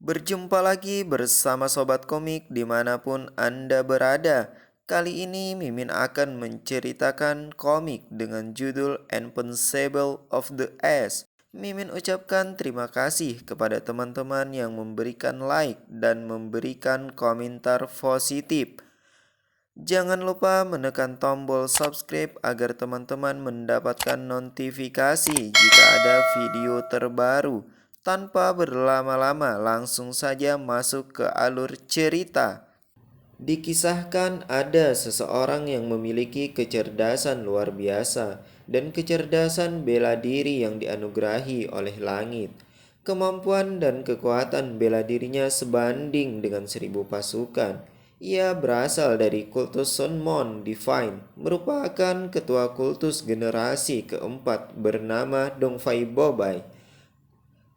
Berjumpa lagi bersama Sobat Komik dimanapun Anda berada. Kali ini Mimin akan menceritakan komik dengan judul Invincible of the Ash. Mimin ucapkan terima kasih kepada teman-teman yang memberikan like dan memberikan komentar positif. Jangan lupa menekan tombol subscribe agar teman-teman mendapatkan notifikasi jika ada video terbaru. Tanpa berlama-lama, langsung saja masuk ke alur cerita. Dikisahkan ada seseorang yang memiliki kecerdasan luar biasa dan kecerdasan bela diri yang dianugerahi oleh langit. Kemampuan dan kekuatan bela dirinya sebanding dengan 1.000 pasukan. Ia berasal dari kultus Sunmon Divine, merupakan ketua kultus generasi keempat bernama Dongfai Bobai.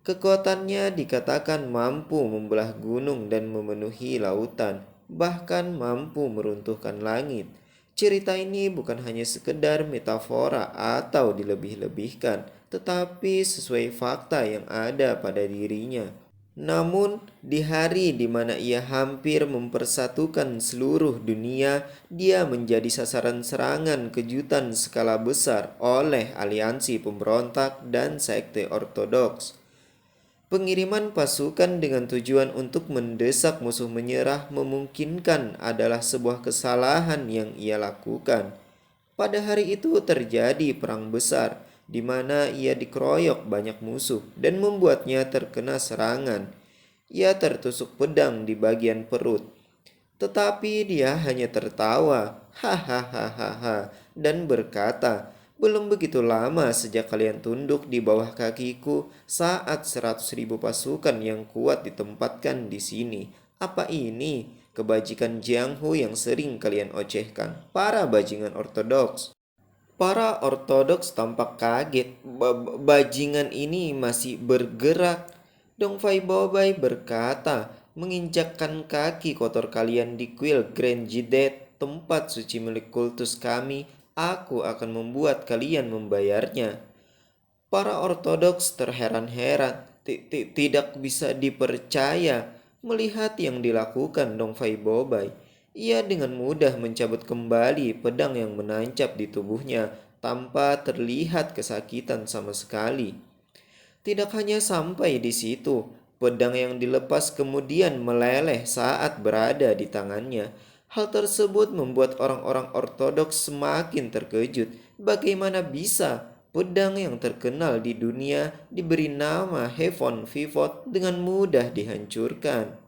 Kekuatannya dikatakan mampu membelah gunung dan memenuhi lautan, bahkan mampu meruntuhkan langit. Cerita ini bukan hanya sekedar metafora atau dilebih-lebihkan, tetapi sesuai fakta yang ada pada dirinya. Namun, di hari di mana ia hampir mempersatukan seluruh dunia, dia menjadi sasaran serangan kejutan skala besar oleh aliansi pemberontak dan sekte ortodoks. Pengiriman pasukan dengan tujuan untuk mendesak musuh menyerah memungkinkan adalah sebuah kesalahan yang ia lakukan. Pada hari itu terjadi perang besar, di mana ia dikeroyok banyak musuh dan membuatnya terkena serangan. Ia tertusuk pedang di bagian perut, tetapi dia hanya tertawa, hahaha, dan berkata, "Belum begitu lama sejak kalian tunduk di bawah kakiku saat 100.000 pasukan yang kuat ditempatkan di sini. Apa ini kebajikan Jianghu yang sering kalian ocehkan, para bajingan ortodoks?" Para ortodoks tampak kaget. Bajingan ini masih bergerak. Dong Fai Bobai berkata, "Menginjakkan kaki kotor kalian di kuil Grand Jidet, tempat suci milik kultus kami, aku akan membuat kalian membayarnya." Para ortodoks terheran-heran, tidak bisa dipercaya melihat yang dilakukan Dong Fai Bobai. Ia dengan mudah mencabut kembali pedang yang menancap di tubuhnya tanpa terlihat kesakitan sama sekali. Tidak hanya sampai di situ, pedang yang dilepas kemudian meleleh saat berada di tangannya. Hal tersebut membuat orang-orang ortodoks semakin terkejut. Bagaimana bisa pedang yang terkenal di dunia diberi nama Hevon Vivot dengan mudah dihancurkan?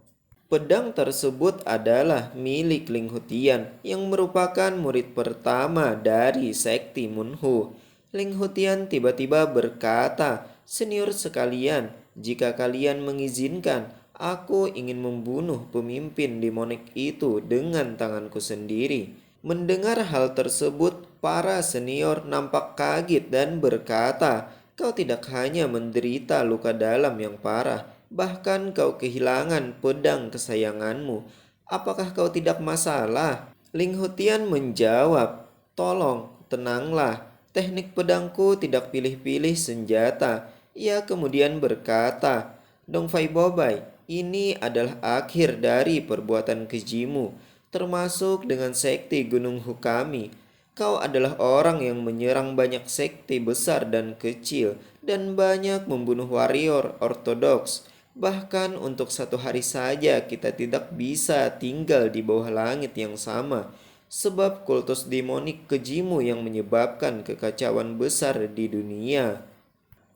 Pedang tersebut adalah milik Ling Hutian yang merupakan murid pertama dari sekti Munhu. Ling Hutian tiba-tiba berkata, "Senior sekalian, jika kalian mengizinkan, aku ingin membunuh pemimpin demonik itu dengan tanganku sendiri." Mendengar hal tersebut, para senior nampak kaget dan berkata, "Kau tidak hanya menderita luka dalam yang parah, bahkan kau kehilangan pedang kesayanganmu. Apakah kau tidak masalah?" Ling Hutian menjawab, "Tolong, tenanglah. Teknik pedangku tidak pilih-pilih senjata." Ia kemudian berkata, "Dong Fai Bobai, ini adalah akhir dari perbuatan kejimu, termasuk dengan sekte Gunung Hukami. Kau adalah orang yang menyerang banyak sekte besar dan kecil dan banyak membunuh warrior ortodoks. Bahkan untuk satu hari saja kita tidak bisa tinggal di bawah langit yang sama, sebab kultus demonik kejimu yang menyebabkan kekacauan besar di dunia."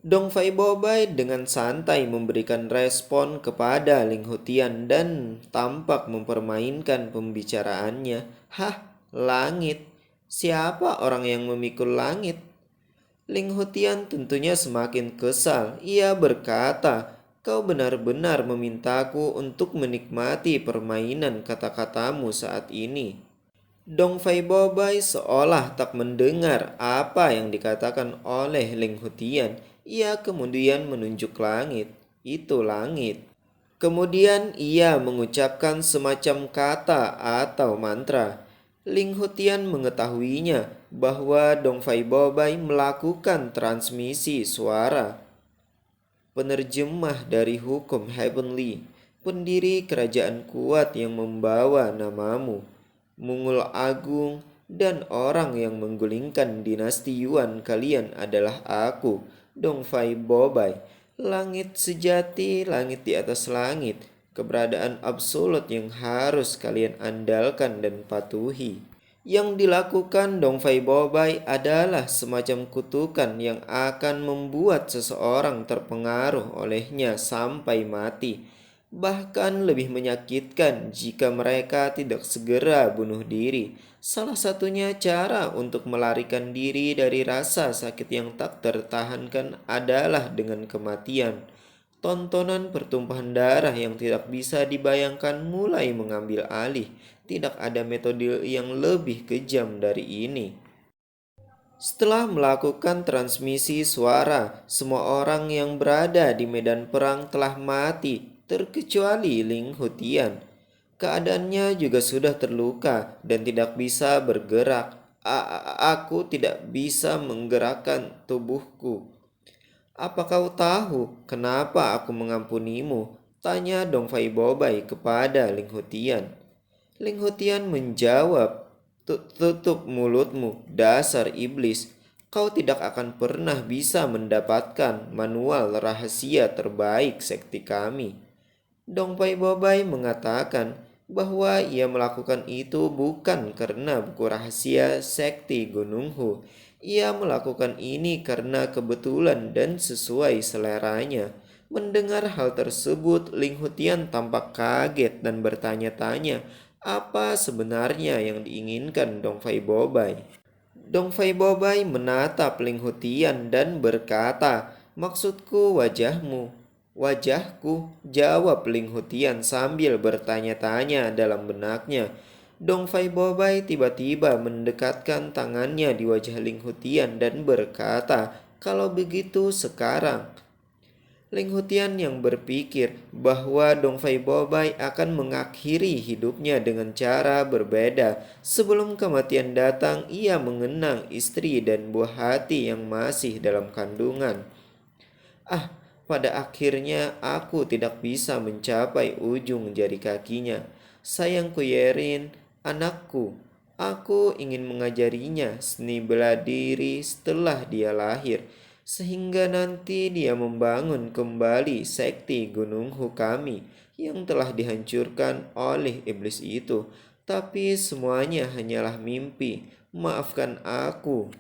Dong Fai Bobai dengan santai memberikan respon kepada Ling Hutian dan tampak mempermainkan pembicaraannya. "Hah, langit? Siapa orang yang memikul langit?" Ling Hutian tentunya semakin kesal. Ia berkata, "Kau benar-benar memintaku untuk menikmati permainan kata-katamu saat ini." Dong Fai Bobai seolah tak mendengar apa yang dikatakan oleh Ling Hutian. Ia kemudian menunjuk langit. Itu langit. Kemudian ia mengucapkan semacam kata atau mantra. Ling Hutian mengetahuinya bahwa Dong Fai Bobai melakukan transmisi suara. Penerjemah dari hukum Heavenly. pendiri kerajaan kuat yang membawa namamu, Mungul Agung, dan orang yang menggulingkan dinasti Yuan kalian adalah aku, Dongfai Bobai, langit sejati, langit di atas langit, keberadaan absolut yang harus kalian andalkan dan patuhi. Yang dilakukan Dongfai Bobai adalah semacam kutukan yang akan membuat seseorang terpengaruh olehnya sampai mati. Bahkan lebih menyakitkan jika mereka tidak segera bunuh diri. Salah satunya cara untuk melarikan diri dari rasa sakit yang tak tertahankan adalah dengan kematian. Tontonan pertumpahan darah yang tidak bisa dibayangkan mulai mengambil alih. Tidak ada metode yang lebih kejam dari ini. Setelah melakukan transmisi suara, semua orang yang berada di medan perang telah mati, terkecuali Ling Hutian. Keadaannya juga sudah terluka dan tidak bisa bergerak. Aku tidak bisa menggerakkan tubuhku. Apa kau tahu kenapa aku mengampunimu? Tanya Dongfai Bobai kepada Ling Hutian. Ling Hutian menjawab, Tutup mulutmu, dasar iblis. Kau tidak akan pernah bisa mendapatkan manual rahasia terbaik sekti kami." Dongpai Bobai mengatakan bahwa ia melakukan itu bukan karena buku rahasia sekti Gunung Hu. Ia melakukan ini karena kebetulan dan sesuai seleranya. Mendengar hal tersebut, Ling Hutian tampak kaget dan bertanya-tanya apa sebenarnya yang diinginkan Dongfai Bobai. Dongfai Bobai menatap Ling Hutian dan berkata, "Maksudku wajahmu." "Wajahku," jawab Ling Hutian sambil bertanya-tanya dalam benaknya. Dongfai Bobai tiba-tiba mendekatkan tangannya di wajah Ling Hutian dan berkata, "Kalau begitu sekarang." Ling Hutian yang berpikir bahwa Dongfai Bobai akan mengakhiri hidupnya dengan cara berbeda. Sebelum kematian datang, ia mengenang istri dan buah hati yang masih dalam kandungan. Pada akhirnya aku tidak bisa mencapai ujung jari kakinya. Sayangku Yerin, anakku, aku ingin mengajarinya seni bela diri setelah dia lahir, sehingga nanti dia membangun kembali sekti Gunung Hu kami yang telah dihancurkan oleh iblis itu. Tapi semuanya hanyalah mimpi. Maafkan aku."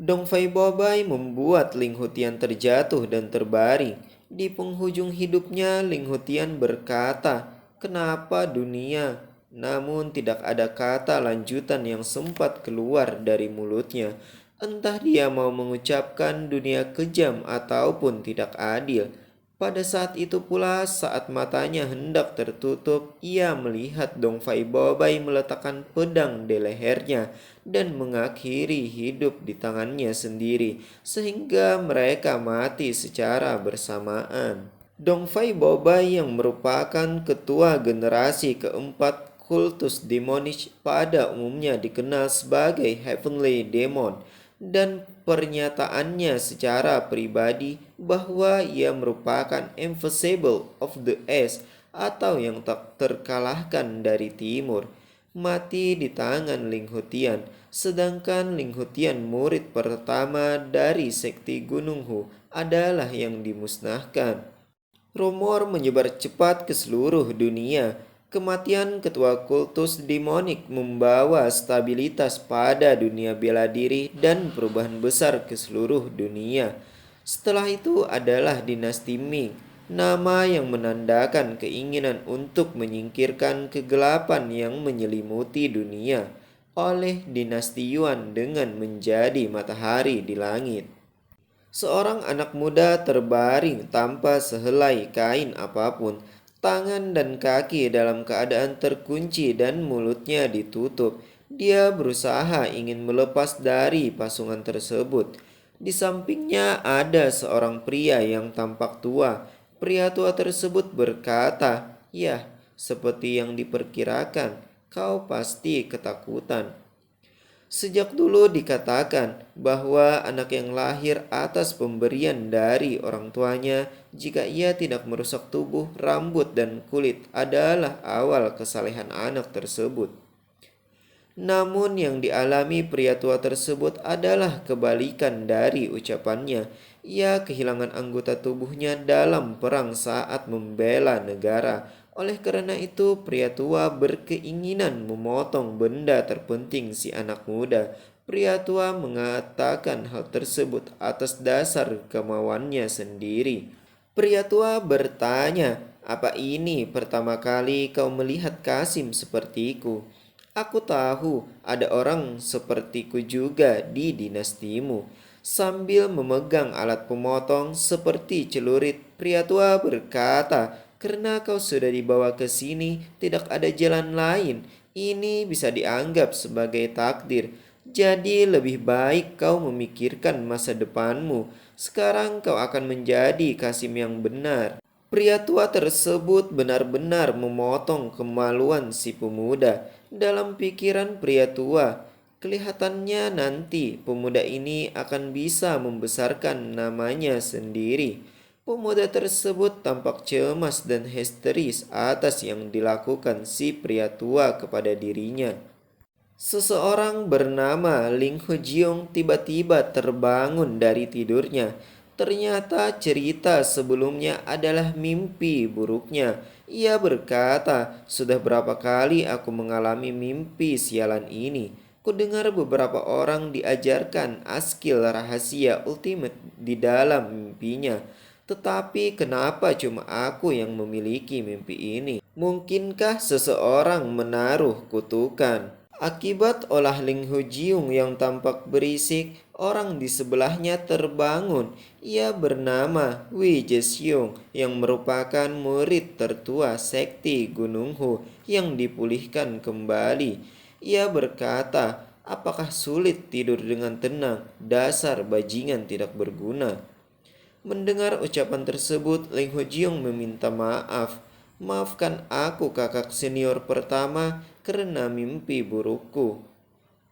Dongfai Bobai membuat Ling Hutian terjatuh dan terbaring. Di penghujung hidupnya, Ling Hutian berkata, "Kenapa dunia?" Namun tidak ada kata lanjutan yang sempat keluar dari mulutnya. Entah dia mau mengucapkan dunia kejam ataupun tidak adil. Pada saat itu pula, saat matanya hendak tertutup, ia melihat Dongfai Bobai meletakkan pedang di lehernya dan mengakhiri hidup di tangannya sendiri, sehingga mereka mati secara bersamaan. Dongfai Bobai yang merupakan ketua generasi keempat kultus demonis pada umumnya dikenal sebagai Heavenly Demon, dan pernyataannya secara pribadi bahwa ia merupakan Invisible of the East atau yang tak terkalahkan dari timur, mati di tangan Ling Hutian. Sedangkan Ling Hutian, murid pertama dari sekti Gunung Hu, adalah yang dimusnahkan. Rumor menyebar cepat ke seluruh dunia. Kematian ketua kultus demonik membawa stabilitas pada dunia bela diri dan perubahan besar ke seluruh dunia. Setelah itu adalah dinasti Ming, nama yang menandakan keinginan untuk menyingkirkan kegelapan yang menyelimuti dunia, oleh dinasti Yuan dengan menjadi matahari di langit. Seorang anak muda terbaring tanpa sehelai kain apapun, tangan dan kaki dalam keadaan terkunci dan mulutnya ditutup. Dia berusaha ingin melepas dari pasungan tersebut. Di sampingnya ada seorang pria yang tampak tua. Pria tua tersebut berkata, "Ya, seperti yang diperkirakan, kau pasti ketakutan." Sejak dulu dikatakan bahwa anak yang lahir atas pemberian dari orang tuanya, jika ia tidak merusak tubuh, rambut, dan kulit, adalah awal kesalehan anak tersebut. Namun yang dialami pria tua tersebut adalah kebalikan dari ucapannya. Ia kehilangan anggota tubuhnya dalam perang saat membela negara. Oleh karena itu, pria tua berkeinginan memotong benda terpenting si anak muda. Pria tua mengatakan hal tersebut atas dasar kemauannya sendiri. Pria tua bertanya, "Apa ini pertama kali kau melihat Kasim sepertiku? Aku tahu ada orang sepertiku juga di dinastimu." Sambil memegang alat pemotong seperti celurit, pria tua berkata, "Karena kau sudah dibawa ke sini, tidak ada jalan lain. Ini bisa dianggap sebagai takdir. Jadi lebih baik kau memikirkan masa depanmu. Sekarang kau akan menjadi Kasim yang benar." Pria tua tersebut benar-benar memotong kemaluan si pemuda. Dalam pikiran pria tua, kelihatannya nanti pemuda ini akan bisa membesarkan namanya sendiri. Pemuda tersebut tampak cemas dan histeris atas yang dilakukan si pria tua kepada dirinya. Seseorang bernama Ling Hojiong tiba-tiba terbangun dari tidurnya. Ternyata cerita sebelumnya adalah mimpi buruknya. Ia berkata, "Sudah berapa kali aku mengalami mimpi sialan ini. Kudengar beberapa orang diajarkan skill rahasia ultimate di dalam mimpinya. Tetapi kenapa cuma aku yang memiliki mimpi ini? Mungkinkah seseorang menaruh kutukan?" Akibat olah Ling Hojiung yang tampak berisik, orang di sebelahnya terbangun. Ia bernama Wei Jesyung yang merupakan murid tertua sekti Gunung Hu yang dipulihkan kembali. Ia berkata, "Apakah sulit tidur dengan tenang? Dasar bajingan tidak berguna." Mendengar ucapan tersebut, Ling Hojiong meminta maaf. "Maafkan aku kakak senior pertama karena mimpi burukku."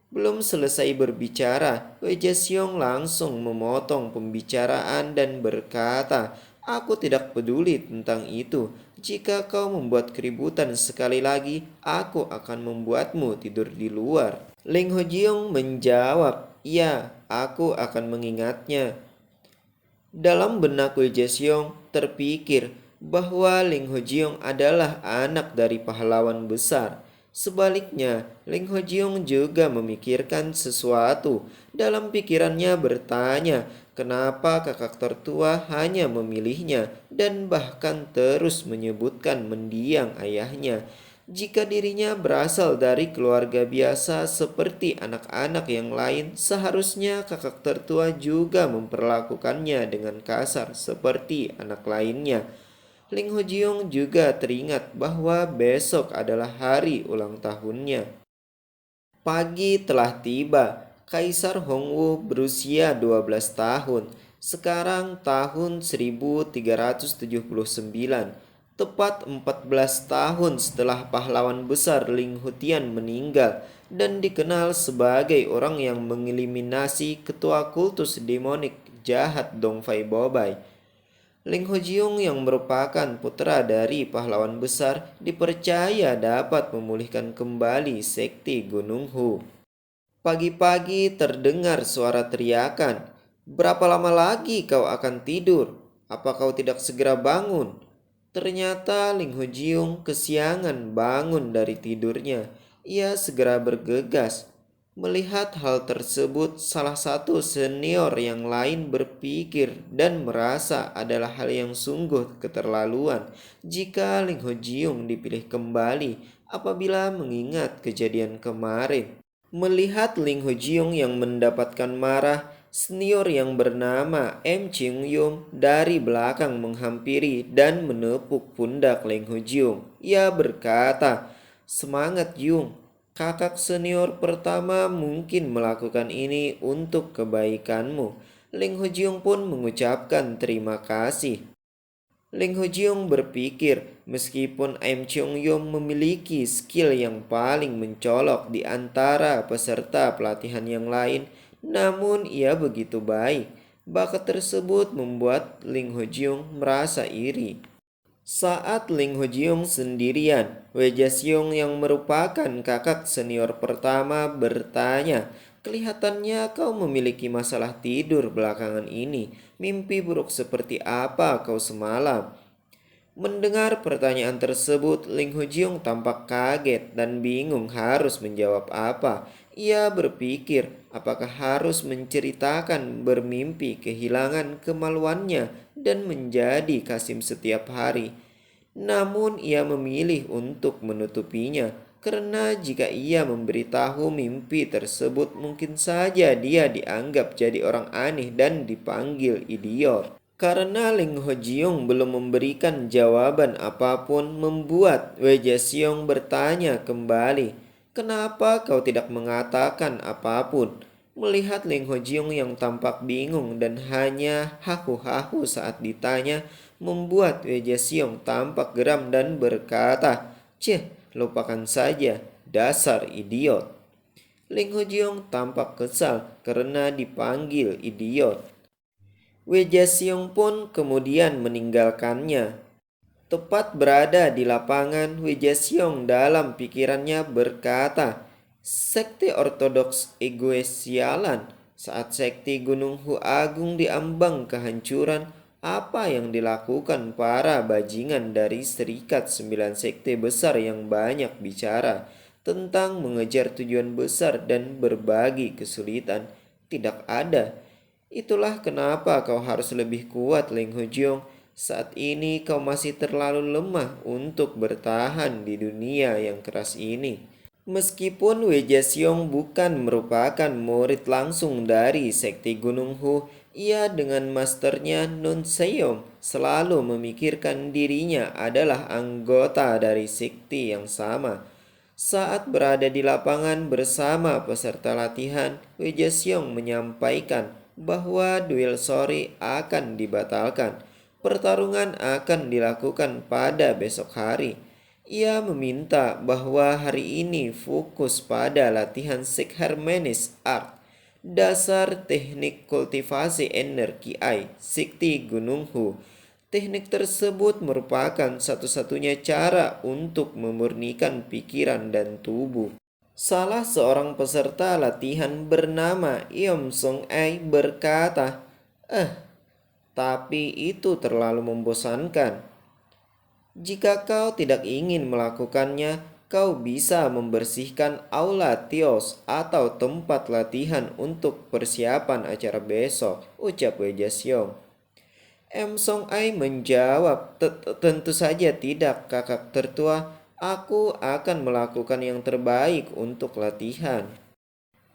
Belum selesai berbicara, Wei Jesyong langsung memotong pembicaraan dan berkata, "Aku tidak peduli tentang itu. Jika kau membuat keributan sekali lagi, aku akan membuatmu tidur di luar." Ling Hojiong menjawab, "Ya, aku akan mengingatnya." Dalam benak Wei Jesyong terpikir bahwa Ling Hojiong adalah anak dari pahlawan besar. Sebaliknya, Ling Hojiong juga memikirkan sesuatu. Dalam pikirannya bertanya, kenapa kakak tertua hanya memilihnya dan bahkan terus menyebutkan mendiang ayahnya. Jika dirinya berasal dari keluarga biasa seperti anak-anak yang lain, seharusnya kakak tertua juga memperlakukannya dengan kasar seperti anak lainnya. Ling Hojiong juga teringat bahwa besok adalah hari ulang tahunnya. Pagi telah tiba. Kaisar Hongwu berusia 12 tahun. Sekarang tahun 1379. Tepat 14 tahun setelah pahlawan besar Ling Hutian meninggal dan dikenal sebagai orang yang mengeliminasi ketua kultus demonik jahat Dongfai Bobai. Ling Hojiong yang merupakan putra dari pahlawan besar dipercaya dapat memulihkan kembali sekti Gunung Hu. Pagi-pagi terdengar suara teriakan, "Berapa lama lagi kau akan tidur? Apa kau tidak segera bangun?" Ternyata Ling Hojiong kesiangan bangun dari tidurnya. Ia segera bergegas. Melihat hal tersebut, salah satu senior yang lain berpikir dan merasa adalah hal yang sungguh keterlaluan jika Ling Hojiong dipilih kembali apabila mengingat kejadian kemarin. Melihat Ling Hojiong yang mendapatkan marah, senior yang bernama M. Ching Yum dari belakang menghampiri dan menepuk pundak Ling Hojiong. Ia berkata, "Semangat Yung, kakak senior pertama mungkin melakukan ini untuk kebaikanmu." Ling Hojiong pun mengucapkan terima kasih. Ling Hojiong berpikir meskipun Im Cheong Yong memiliki skill yang paling mencolok di antara peserta pelatihan yang lain, namun ia begitu baik. Bakat tersebut membuat Ling Hojiong merasa iri. Saat Ling Hojiong sendirian, Wei Jasyong yang merupakan kakak senior pertama bertanya, "Kelihatannya kau memiliki masalah tidur belakangan ini. Mimpi buruk seperti apa kau semalam?" Mendengar pertanyaan tersebut, Ling Hojiong tampak kaget dan bingung harus menjawab apa. Ia berpikir apakah harus menceritakan bermimpi kehilangan kemaluannya dan menjadi kasim setiap hari. Namun ia memilih untuk menutupinya karena jika ia memberitahu mimpi tersebut mungkin saja dia dianggap jadi orang aneh dan dipanggil idiot. Karena Ling Hojiong belum memberikan jawaban apapun membuat Wei Jasyong bertanya kembali, "Kenapa kau tidak mengatakan apapun?" Melihat Ling Hojiong yang tampak bingung dan hanya hahu-hahu saat ditanya, membuat Wei Jasyong tampak geram dan berkata, "Cih, lupakan saja, dasar idiot." Ling Hojiong tampak kesal karena dipanggil idiot. Wei Jasyong pun kemudian meninggalkannya. Tepat berada di lapangan, Wei Jasyong dalam pikirannya berkata, "Sekte ortodoks egois sialan. Saat sekte Gunung Hu Agung diambang kehancuran, apa yang dilakukan para bajingan dari Serikat Sembilan Sekte Besar yang banyak bicara tentang mengejar tujuan besar dan berbagi kesulitan? Tidak ada. Itulah kenapa kau harus lebih kuat, Ling Hojiong. Saat ini kau masih terlalu lemah untuk bertahan di dunia yang keras ini." Meskipun Wei Jasyong bukan merupakan murid langsung dari Sekte Gunung Hu, ia dengan masternya Nun Seong selalu memikirkan dirinya adalah anggota dari sekte yang sama. Saat berada di lapangan bersama peserta latihan, Wei Jasyong menyampaikan bahwa duel sore akan dibatalkan. Pertarungan akan dilakukan pada besok hari. Ia meminta bahwa hari ini fokus pada latihan Sikharmenis Art, dasar teknik kultivasi energi Ai, Sikti Gunung Hu. Teknik tersebut merupakan satu-satunya cara untuk memurnikan pikiran dan tubuh. Salah seorang peserta latihan bernama Iom Song Ai berkata, tapi itu terlalu membosankan. Jika kau tidak ingin melakukannya, kau bisa membersihkan aula Tios atau tempat latihan untuk persiapan acara besok, ucap Wei Jasyong. Song Ai menjawab, Tentu saja tidak, kakak tertua. Aku akan melakukan yang terbaik untuk latihan."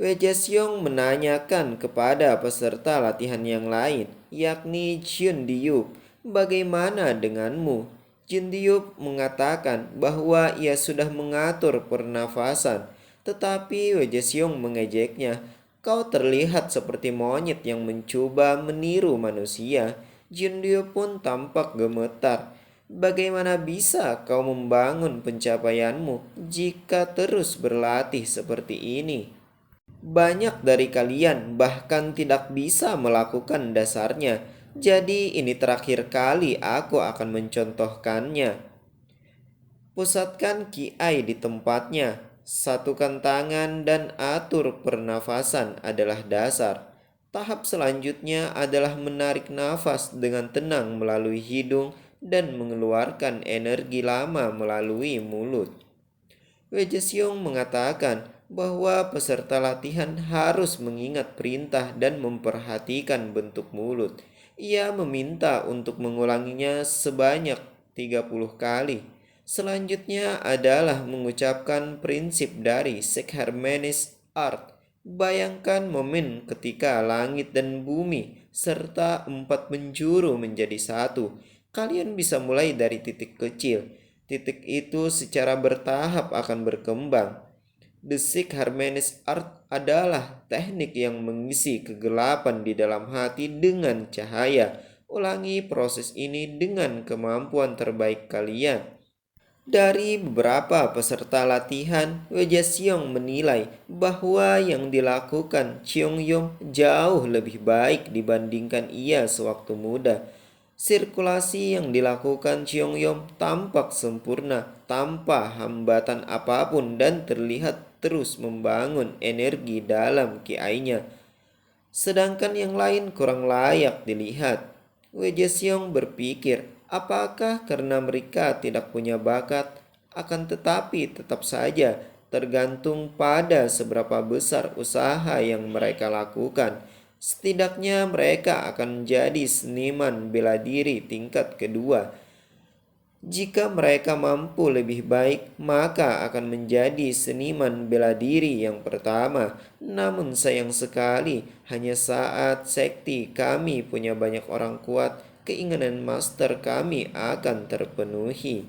Wei Jasyong menanyakan kepada peserta latihan yang lain, yakni Jun Diup, "Bagaimana denganmu?" Jun Diup mengatakan bahwa ia sudah mengatur pernafasan, tetapi Wei Jasyong mengejeknya. "Kau terlihat seperti monyet yang mencoba meniru manusia." Jun Diup pun tampak gemetar. "Bagaimana bisa kau membangun pencapaianmu jika terus berlatih seperti ini? Banyak dari kalian bahkan tidak bisa melakukan dasarnya. Jadi ini terakhir kali aku akan mencontohkannya." Pusatkan Ki-ai di tempatnya. Satukan tangan dan atur pernafasan adalah dasar. Tahap selanjutnya adalah menarik nafas dengan tenang melalui hidung dan mengeluarkan energi lama melalui mulut. Wei Jasyong mengatakan bahwa peserta latihan harus mengingat perintah dan memperhatikan bentuk mulut. Ia meminta untuk mengulanginya sebanyak 30 kali. Selanjutnya adalah mengucapkan prinsip dari Sikharmenis Art. Bayangkan momen ketika langit dan bumi serta 4 penjuru menjadi satu. Kalian bisa mulai dari titik kecil. Titik itu secara bertahap akan berkembang. Desik Harmenis Art adalah teknik yang mengisi kegelapan di dalam hati dengan cahaya Ulangi proses ini dengan kemampuan terbaik kalian. Dari beberapa peserta latihan, Wejasyong menilai bahwa yang dilakukan Cheongyom jauh lebih baik dibandingkan ia sewaktu muda. Sirkulasi yang dilakukan Cheongyom tampak sempurna tanpa hambatan apapun dan terlihat terus membangun energi dalam kiainya. Sedangkan yang lain kurang layak dilihat. Wejesyong berpikir, apakah karena mereka tidak punya bakat? Akan tetapi tetap saja tergantung pada seberapa besar usaha yang mereka lakukan. Setidaknya mereka akan menjadi seniman bela diri tingkat kedua. Jika mereka mampu lebih baik, maka akan menjadi seniman bela diri yang pertama. Namun sayang sekali, hanya saat sekti kami punya banyak orang kuat, keinginan master kami akan terpenuhi.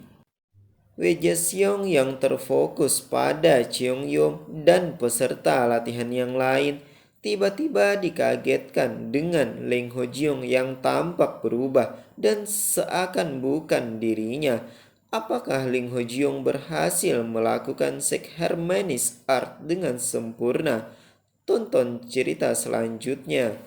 Wejesyong yang terfokus pada Cheongyom dan peserta latihan yang lain tiba-tiba dikagetkan dengan Leng Hojiong yang tampak berubah dan seakan bukan dirinya. Apakah Leng Hojiong berhasil melakukan Sek Hermenis Art dengan sempurna? Tonton cerita selanjutnya.